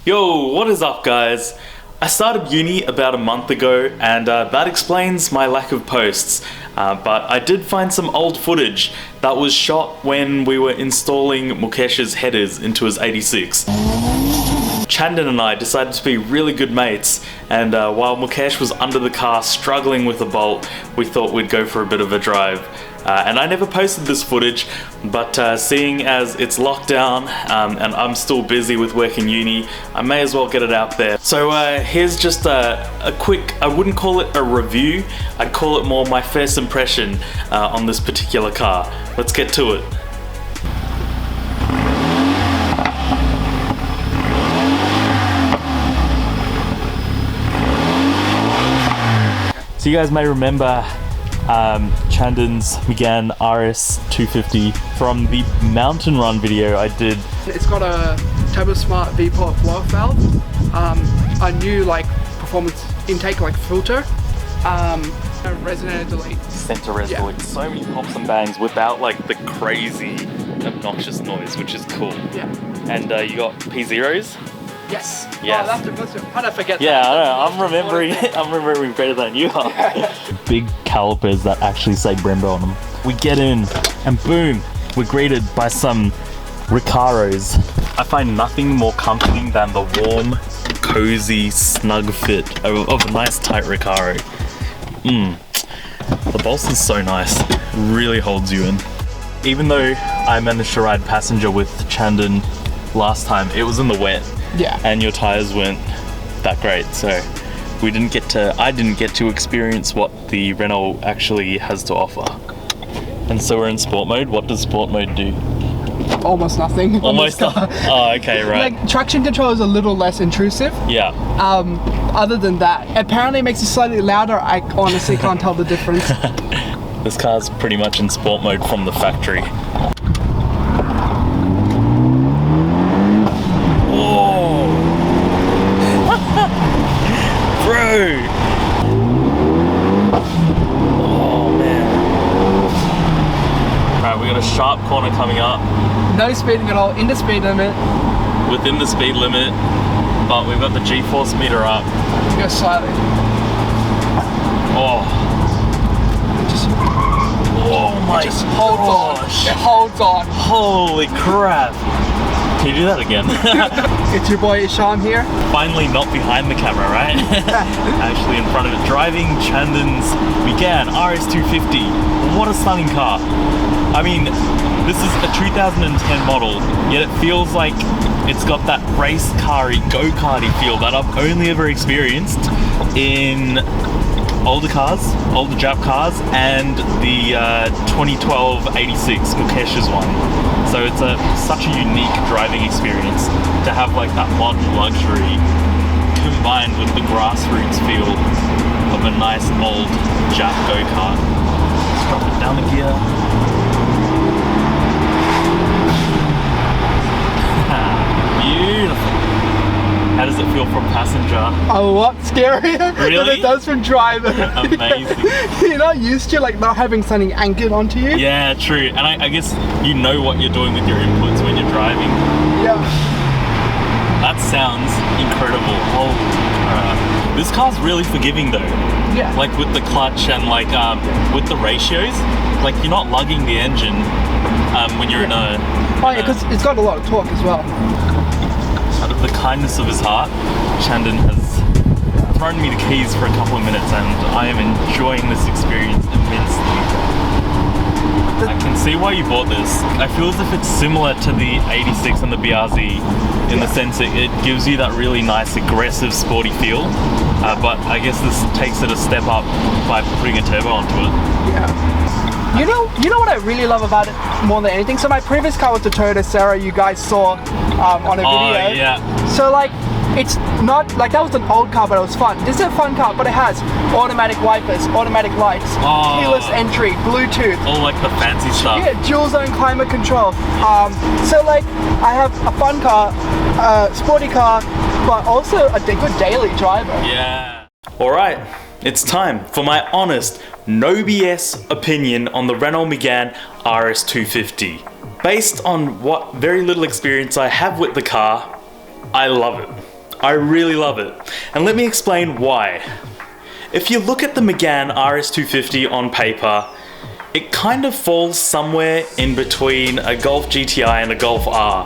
Yo, what is up guys? I started uni about a month ago and that explains my lack of posts, but I did find some old footage that was shot when we were installing Mukesh's headers into his 86. Chandan and I decided to be really good mates, and while Mukesh was under the car struggling with a bolt, we thought we'd go for a bit of a drive. And I never posted this footage, but seeing as it's lockdown and I'm still busy with work in uni, I may as well get it out there. So here's just a quick, I wouldn't call it a review, I'd call it more my first impression on this particular car. Let's get to it. So you guys may remember Chandan's Megane RS250 from the mountain run video I did. It's got a Turbo Smart V-port blow valve, a new performance intake filter, a resonator delete. Center res delete. So many pops and bangs without the crazy obnoxious noise, which is cool. Yeah. And you got P0s? Yes. Yes. Oh, how did I forget yeah, that? I know. I'm remembering better than you are. Big calipers that actually say Brembo on them. We get in and boom, we're greeted by some Recaros. I find nothing more comforting than the warm, cozy, snug fit of a nice tight Recaro. The bolster's so nice. It really holds you in. Even though I managed to ride passenger with Chandan last time, it was in the wet. Yeah. And your tires weren't that great, so I didn't get to experience what the Renault actually has to offer. And so we're in sport mode. What does sport mode do? Almost nothing. Almost nothing. Oh, okay, right. Traction control is a little less intrusive. Yeah. Other than that, apparently it makes it slightly louder. I honestly can't tell the difference. This car's pretty much in sport mode from the factory. Oh man. Right, we got a sharp corner coming up. No speeding at all, in the speed limit. Within the speed limit, but we've got the G-force meter up. Go slightly. Oh. Oh my Just holds gosh. on. It holds on. Holy crap. Can you do that again? It's your boy Isham here. Finally not behind the camera, right? Actually in front of it. Driving Chandan's Megane RS250. What a stunning car. I mean, this is a 2010 model, yet it feels like it's got that race car-y, go-karty feel that I've only ever experienced in older cars, older Jap cars, and the 2012 86 Mukesh's one. So it's such a unique driving experience to have that modern luxury combined with the grassroots feel of a nice old Jap go-kart. Let's drop it down a gear. Beautiful. How does it feel from passenger? A lot scarier really? than it does from driver. Amazing. You're not used to not having something anchored onto you. Yeah, true. And I guess you know what you're doing with your inputs when you're driving. Yeah. That sounds incredible. Holy crap. This car's really forgiving though. Yeah. With the clutch and with the ratios, you're not lugging the engine when you're in a... Oh yeah, because it's got a lot of torque as well. Out of the kindness of his heart, Chandan has thrown me the keys for a couple of minutes and I am enjoying this experience immensely. I can see why you bought this. I feel as if it's similar to the 86 and the BRZ in the sense it gives you that really nice aggressive sporty feel, but I guess this takes it a step up by putting a turbo onto it. Yeah. You know what I really love about it more than anything? So my previous car was the Toyota Serra you guys saw on a video. Oh yeah. So it's not that was an old car, but it was fun. This is a fun car, but it has automatic wipers, automatic lights, keyless entry, Bluetooth. All the fancy stuff. Yeah, dual zone climate control. So I have a fun car, sporty car, but also a good daily driver. Yeah. All right. It's time for my honest, no BS opinion on the Renault Megane RS250. Based on what very little experience I have with the car, I love it. I really love it. And let me explain why. If you look at the Megane RS250 on paper, it kind of falls somewhere in between a Golf GTI and a Golf R.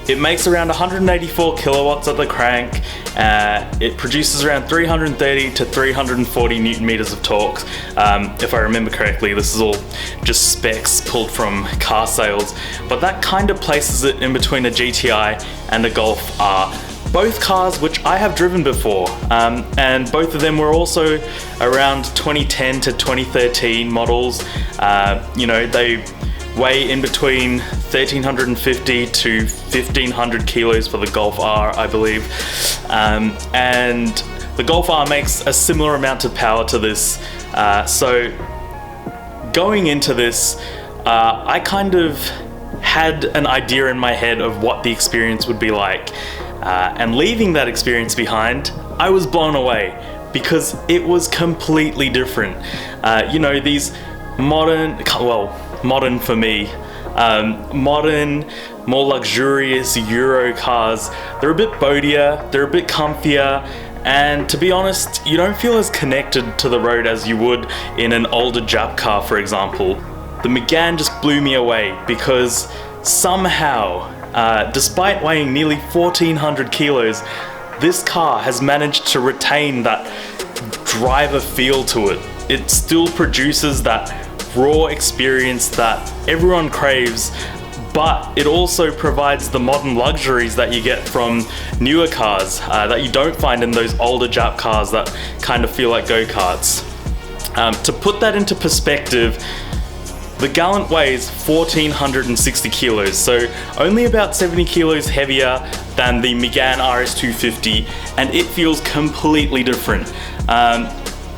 It makes around 184 kilowatts at the crank. It produces around 330 to 340 newton meters of torque. If I remember correctly, this is all just specs pulled from car sales, but that kind of places it in between a GTI and a Golf R. Both cars which I have driven before, and both of them were also around 2010 to 2013 models. You know, they weigh in between 1,350 to 1,500 kilos for the Golf R, I believe. And the Golf R makes a similar amount of power to this. So going into this, I kind of had an idea in my head of what the experience would be like. And leaving that experience behind, I was blown away because it was completely different. You know, these modern for me, modern, more luxurious Euro cars, they're a bit boatier, they're a bit comfier, and to be honest, you don't feel as connected to the road as you would in an older Jap car, for example. The Megane just blew me away because somehow, despite weighing nearly 1,400 kilos, this car has managed to retain that driver feel to it. It still produces that raw experience that everyone craves, but it also provides the modern luxuries that you get from newer cars that you don't find in those older Jap cars that kind of feel like go-karts. To put that into perspective, the Gallant weighs 1,460 kilos, so only about 70 kilos heavier than the Megane RS250, and it feels completely different.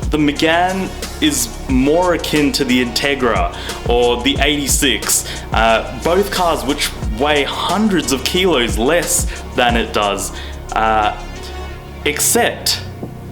The Megane is more akin to the Integra or the 86, both cars which weigh hundreds of kilos less than it does, except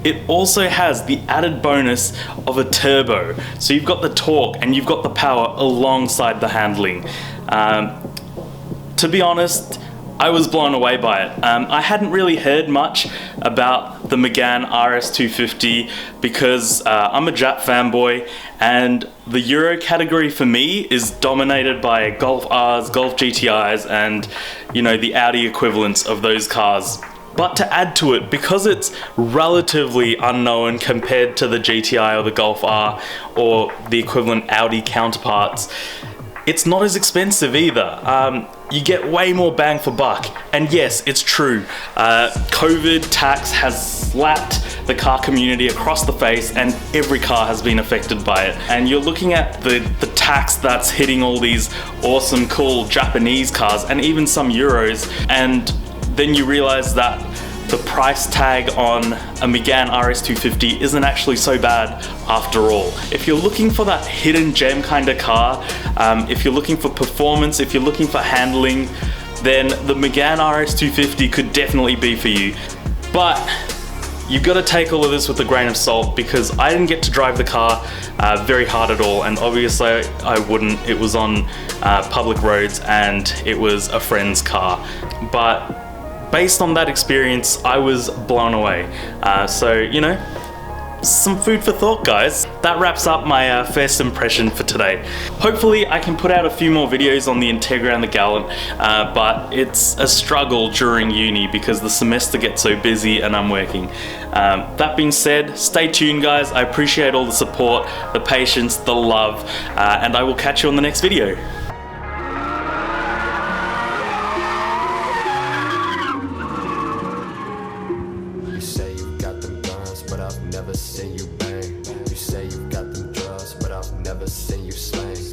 it also has the added bonus of a turbo. So you've got the torque and you've got the power alongside the handling. To be honest, I was blown away by it. I hadn't really heard much about the Megane RS250 because I'm a Jap fanboy, and the Euro category for me is dominated by Golf Rs, Golf GTIs, and you know, the Audi equivalents of those cars. But to add to it, because it's relatively unknown compared to the GTI or the Golf R or the equivalent Audi counterparts, it's not as expensive either. You get way more bang for buck. And yes, it's true. COVID tax has slapped the car community across the face, and every car has been affected by it. And you're looking at the tax that's hitting all these awesome, cool Japanese cars and even some Euros, and then you realize that the price tag on a Megane RS250 isn't actually so bad after all. If you're looking for that hidden gem kind of car, if you're looking for performance, if you're looking for handling, then the Megane RS250 could definitely be for you. But you've got to take all of this with a grain of salt, because I didn't get to drive the car very hard at all, and obviously I wouldn't. It was on public roads and it was a friend's car. But based on that experience, I was blown away. So, you know, some food for thought, guys. That wraps up my first impression for today. Hopefully I can put out a few more videos on the Integra and the Gallant, but it's a struggle during uni because the semester gets so busy and I'm working. That being said, stay tuned, guys. I appreciate all the support, the patience, the love, and I will catch you on the next video. But I've never seen you bang. You say you got them drugs, but I've never seen you slang.